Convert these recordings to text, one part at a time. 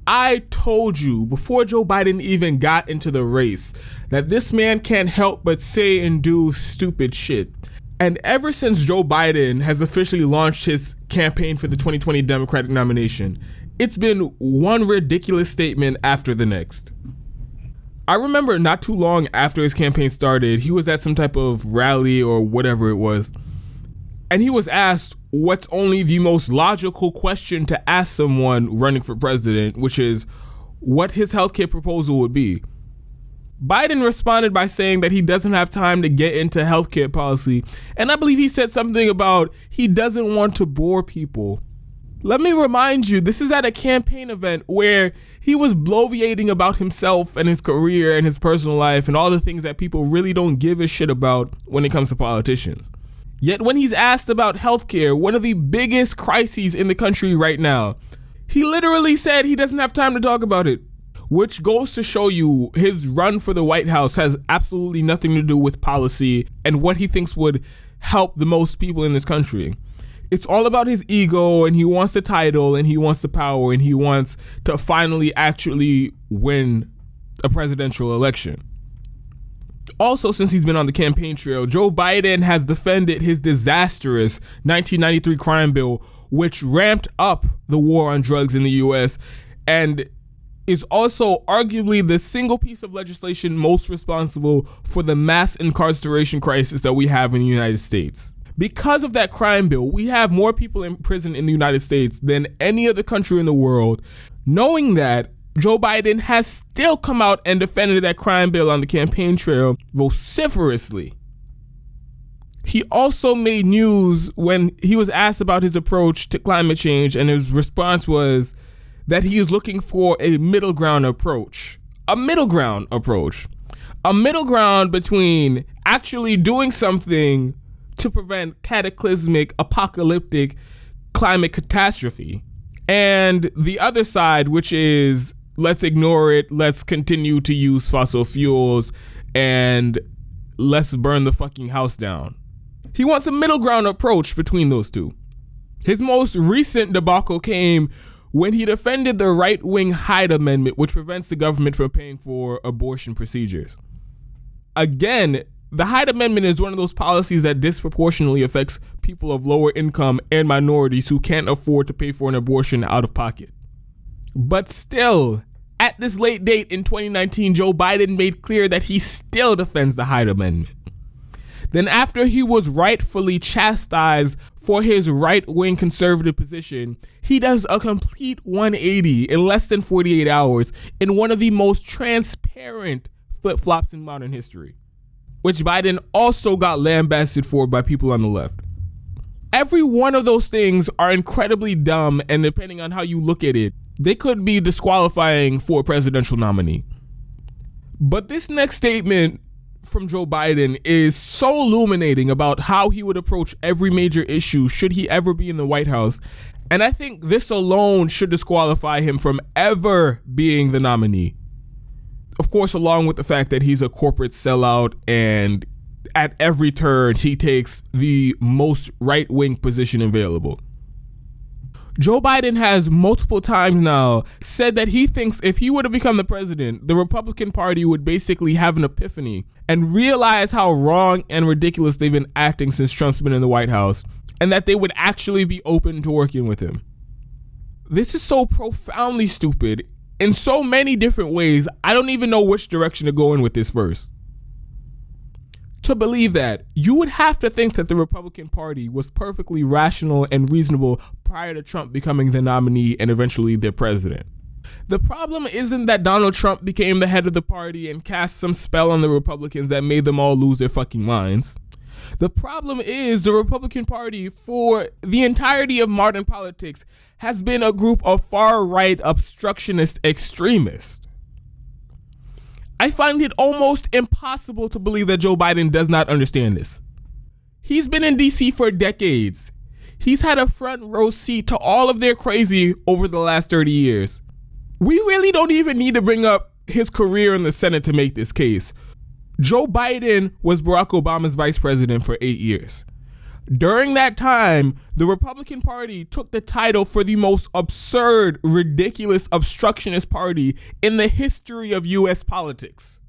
I told you before Joe Biden even got into the race that this man can't help but say and do stupid shit. And ever since Joe Biden has officially launched his campaign for the 2020 Democratic nomination, it's been one ridiculous statement after the next. I remember not too long after his campaign started, he was at some type of rally or whatever it was, and he was asked what's only the most logical question to ask someone running for president, which is what his healthcare proposal would be. Biden responded by saying that he doesn't have time to get into healthcare policy, and I believe he said something about he doesn't want to bore people. Let me remind you, this is at a campaign event where he was bloviating about himself and his career and his personal life and all the things that people really don't give a shit about when it comes to politicians. Yet when he's asked about healthcare, one of the biggest crises in the country right now, he literally said he doesn't have time to talk about it, which goes to show you his run for the White House has absolutely nothing to do with policy and what he thinks would help the most people in this country. It's all about his ego, and he wants the title, and he wants the power, and he wants to finally actually win a presidential election. Also, since he's been on the campaign trail, Joe Biden has defended his disastrous 1993 crime bill, which ramped up the war on drugs in the U.S. and is also arguably the single piece of legislation most responsible for the mass incarceration crisis that we have in the United States. Because of that crime bill, we have more people in prison in the United States than any other country in the world. Knowing that, Joe Biden has still come out and defended that crime bill on the campaign trail vociferously. He also made news when he was asked about his approach to climate change, and his response was that he is looking for a middle ground approach. A middle ground approach. A middle ground between actually doing something to prevent cataclysmic, apocalyptic climate catastrophe, and the other side, which is let's ignore it, let's continue to use fossil fuels, and let's burn the fucking house down. He wants a middle ground approach between those two. His most recent debacle came when he defended the right-wing Hyde Amendment, which prevents the government from paying for abortion procedures. Again, the Hyde Amendment is one of those policies that disproportionately affects people of lower income and minorities who can't afford to pay for an abortion out of pocket. But still, at this late date in 2019, Joe Biden made clear that he still defends the Hyde Amendment. Then after he was rightfully chastised for his right-wing conservative position, he does a complete 180 in less than 48 hours in one of the most transparent flip-flops in modern history, which Biden also got lambasted for by people on the left. Every one of those things are incredibly dumb, and depending on how you look at it, they could be disqualifying for a presidential nominee. But this next statement from Joe Biden is so illuminating about how he would approach every major issue should he ever be in the White House, and I think this alone should disqualify him from ever being the nominee. Of course, along with the fact that he's a corporate sellout and at every turn he takes the most right-wing position available. Joe Biden has multiple times now said that he thinks if he were to become the president, the Republican Party would basically have an epiphany and realize how wrong and ridiculous they've been acting since Trump's been in the White House, and that they would actually be open to working with him. This is so profoundly stupid in so many different ways, I don't even know which direction to go in with this verse. To believe that, you would have to think that the Republican Party was perfectly rational and reasonable prior to Trump becoming the nominee and eventually their president. The problem isn't that Donald Trump became the head of the party and cast some spell on the Republicans that made them all lose their fucking minds. The problem is the Republican Party, for the entirety of modern politics, has been a group of far-right obstructionist extremists. I find it almost impossible to believe that Joe Biden does not understand this. He's been in DC for decades. He's had a front row seat to all of their crazy over the last 30 years. We really don't even need to bring up his career in the Senate to make this case. Joe Biden was Barack Obama's vice president for 8 years. During that time, the Republican Party took the title for the most absurd, ridiculous, obstructionist party in the history of U.S. politics.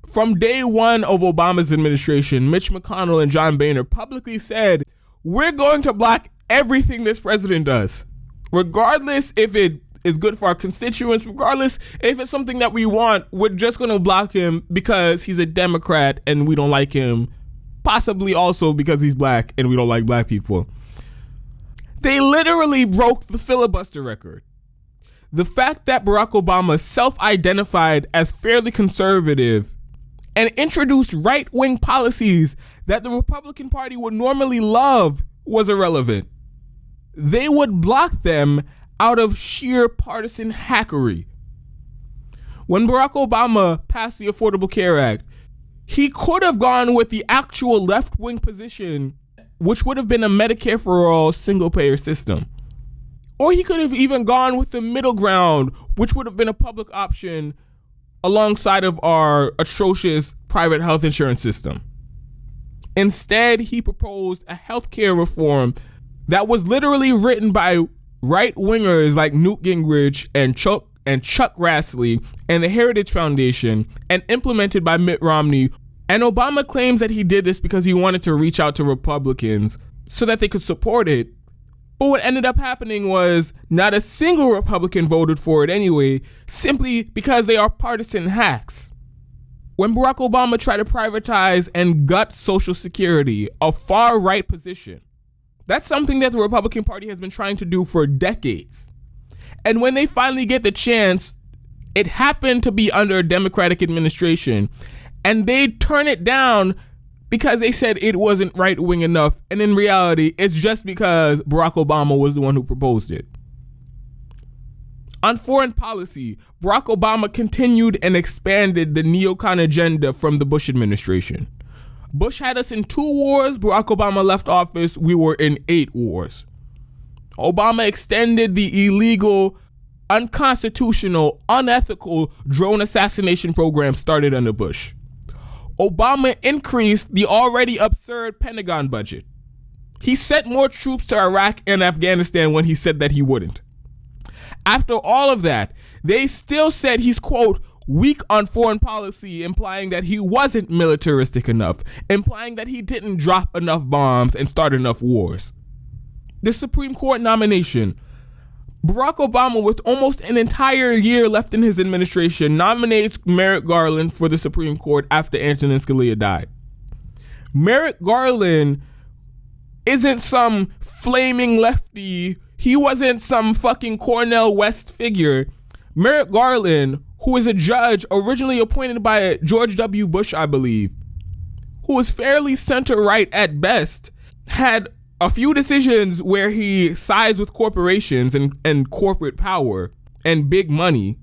From day one of Obama's administration, Mitch McConnell and John Boehner publicly said, we're going to block everything this president does, regardless if it is good for our constituents, regardless if it's something that we want, we're just going to block him because he's a Democrat and we don't like him, possibly also because he's black and we don't like black people. They literally broke the filibuster record. The fact that Barack Obama self-identified as fairly conservative and introduced right-wing policies that the Republican Party would normally love was irrelevant. They would block them out of sheer partisan hackery. When Barack Obama passed the Affordable Care Act, he could have gone with the actual left-wing position, which would have been a Medicare for all single-payer system. Or he could have even gone with the middle ground, which would have been a public option alongside of our atrocious private health insurance system. Instead, he proposed a healthcare reform that was literally written by right-wingers like Newt Gingrich and Chuck Grassley and the Heritage Foundation and implemented by Mitt Romney. And Obama claims that he did this because he wanted to reach out to Republicans so that they could support it. But what ended up happening was not a single Republican voted for it anyway, simply because they are partisan hacks. When Barack Obama tried to privatize and gut Social Security, a far-right position, that's something that the Republican Party has been trying to do for decades. And when they finally get the chance, it happened to be under a Democratic administration, and they turn it down because they said it wasn't right-wing enough, and in reality, it's just because Barack Obama was the one who proposed it. On foreign policy, Barack Obama continued and expanded the neocon agenda from the Bush administration. Bush had us in 2 wars. Barack Obama left office. We were in 8 wars. Obama extended the illegal, unconstitutional, unethical drone assassination program started under Bush. Obama increased the already absurd Pentagon budget. He sent more troops to Iraq and Afghanistan when he said that he wouldn't. After all of that, they still said he's, quote, weak on foreign policy, implying that he wasn't militaristic enough, implying that he didn't drop enough bombs and start enough wars. The Supreme Court nomination. Barack Obama, with almost an entire year left in his administration, nominates Merrick Garland for the Supreme Court after Antonin Scalia died. Merrick Garland isn't some flaming lefty. He wasn't some fucking Cornel West figure. Merrick Garland, who is a judge originally appointed by George W. Bush, I believe, who was fairly center-right at best, had a few decisions where he sides with corporations and corporate power and big money.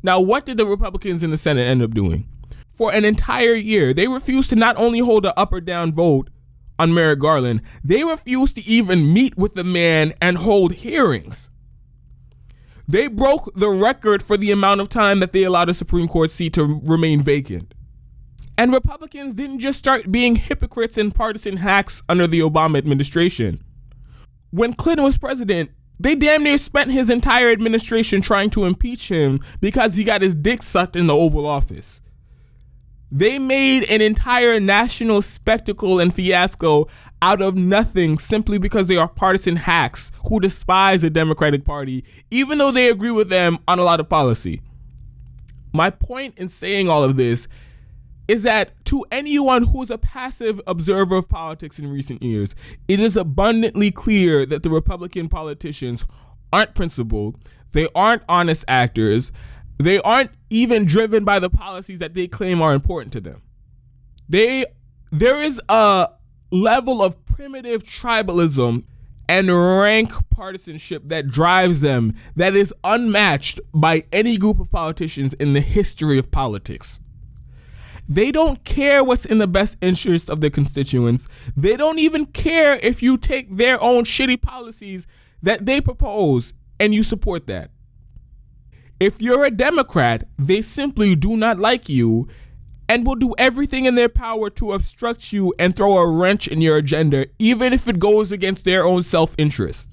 Now, what did the Republicans in the Senate end up doing? For an entire year, they refused to not only hold an up or down vote on Merrick Garland, they refused to even meet with the man and hold hearings. They broke the record for the amount of time that they allowed a Supreme Court seat to remain vacant. And Republicans didn't just start being hypocrites and partisan hacks under the Obama administration. When Clinton was president, they damn near spent his entire administration trying to impeach him because he got his dick sucked in the Oval Office. They made an entire national spectacle and fiasco out of nothing simply because they are partisan hacks who despise the Democratic Party, even though they agree with them on a lot of policy. My point in saying all of this is that to anyone who's a passive observer of politics in recent years, it is abundantly clear that the Republican politicians aren't principled, they aren't honest actors, they aren't even driven by the policies that they claim are important to them. There is a level of primitive tribalism and rank partisanship that drives them that is unmatched by any group of politicians in the history of politics. They don't care what's in the best interest of their constituents. They don't even care if you take their own shitty policies that they propose and you support that. If you're a Democrat, they simply do not like you, and will do everything in their power to obstruct you and throw a wrench in your agenda, even if it goes against their own self-interest.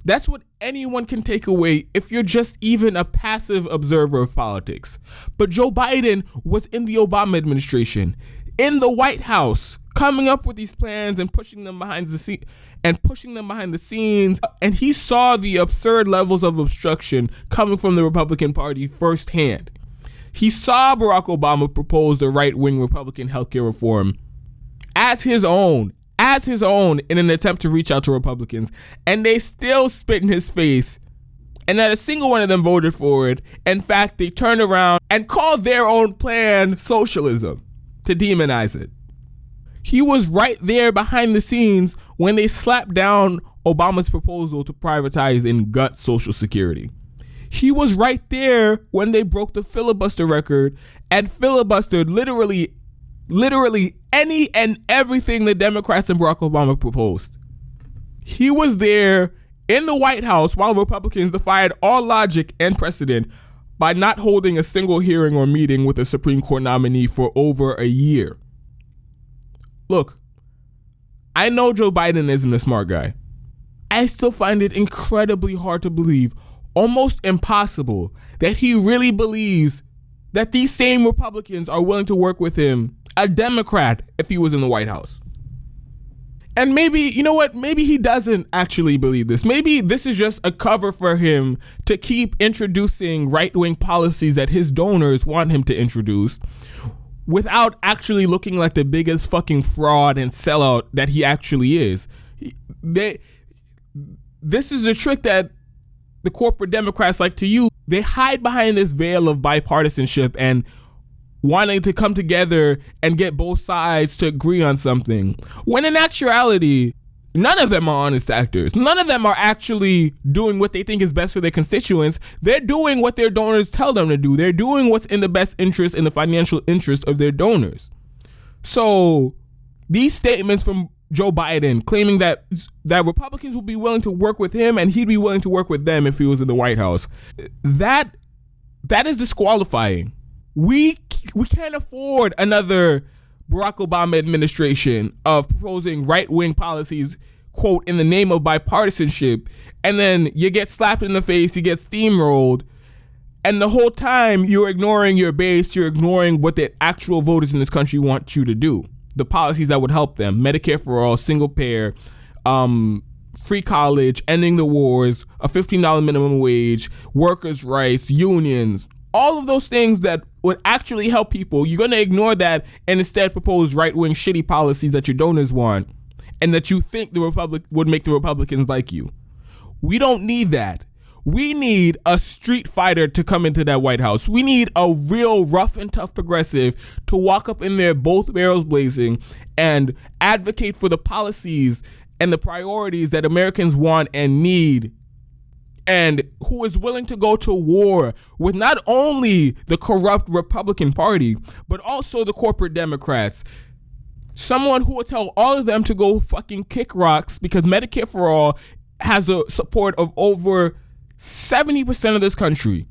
That's what anyone can take away if you're just even a passive observer of politics. But Joe Biden was in the Obama administration, in the White House, coming up with these plans and pushing them behind the scenes, and he saw the absurd levels of obstruction coming from the Republican Party firsthand. He saw Barack Obama propose the right-wing Republican healthcare reform as his own in an attempt to reach out to Republicans, and they still spit in his face, and not a single one of them voted for it. In fact, they turned around and called their own plan socialism to demonize it. He was right there behind the scenes when they slapped down Obama's proposal to privatize and gut Social Security. He was right there when they broke the filibuster record and filibustered literally any and everything the Democrats and Barack Obama proposed. He was there in the White House while Republicans defied all logic and precedent by not holding a single hearing or meeting with a Supreme Court nominee for over a year. Look, I know Joe Biden isn't a smart guy. I still find it incredibly hard to believe, almost impossible, that he really believes that these same Republicans are willing to work with him, a Democrat, if he was in the White House. And maybe, you know what, maybe he doesn't actually believe this. Maybe this is just a cover for him to keep introducing right-wing policies that his donors want him to introduce without actually looking like the biggest fucking fraud and sellout that he actually is. This is a trick that the corporate Democrats like to use. They hide behind this veil of bipartisanship and wanting to come together and get both sides to agree on something, when in actuality, none of them are honest actors. None of them are actually doing what they think is best for their constituents. They're doing what their donors tell them to do. They're doing what's in the best interest, in the financial interest of their donors. So these statements from Joe Biden claiming that Republicans will be willing to work with him and he'd be willing to work with them if he was in the White House, that is disqualifying. We can't afford another Barack Obama administration of proposing right-wing policies, quote, in the name of bipartisanship, and then you get slapped in the face, you get steamrolled, and the whole time you're ignoring your base, you're ignoring what the actual voters in this country want you to do. The policies that would help them: Medicare for all, single payer, free college, ending the wars, a $15 minimum wage, workers' rights, unions, all of those things that would actually help people. You're going to ignore that and instead propose right-wing shitty policies that your donors want and that you think the Republic would make the Republicans like you. We don't need that. We need a street fighter to come into that White House. We need a real rough and tough progressive to walk up in there, both barrels blazing, and advocate for the policies and the priorities that Americans want and need, and who is willing to go to war with not only the corrupt Republican Party, but also the corporate Democrats. Someone who will tell all of them to go fucking kick rocks, because Medicare for all has the support of over 70% of this country,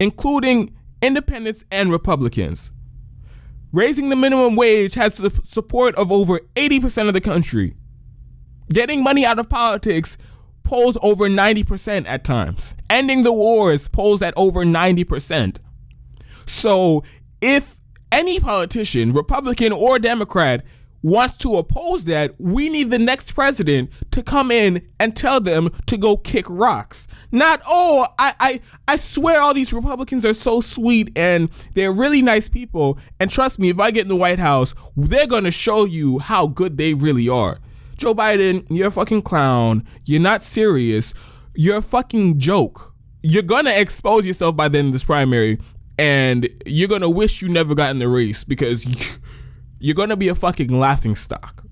including independents and Republicans. Raising the minimum wage has the support of over 80% of the country. Getting money out of politics polls over 90% at times. Ending the wars polls at over 90%. So if any politician, Republican or Democrat, wants to oppose that, we need the next president to come in and tell them to go kick rocks. Not, oh, I swear all these Republicans are so sweet and they're really nice people, and trust me, if I get in the White House, they're going to show you how good they really are. Joe Biden, you're a fucking clown. You're not serious. You're a fucking joke. You're going to expose yourself by the end of this primary, and you're going to wish you never got in the race, because you're going to be a fucking laughing stock.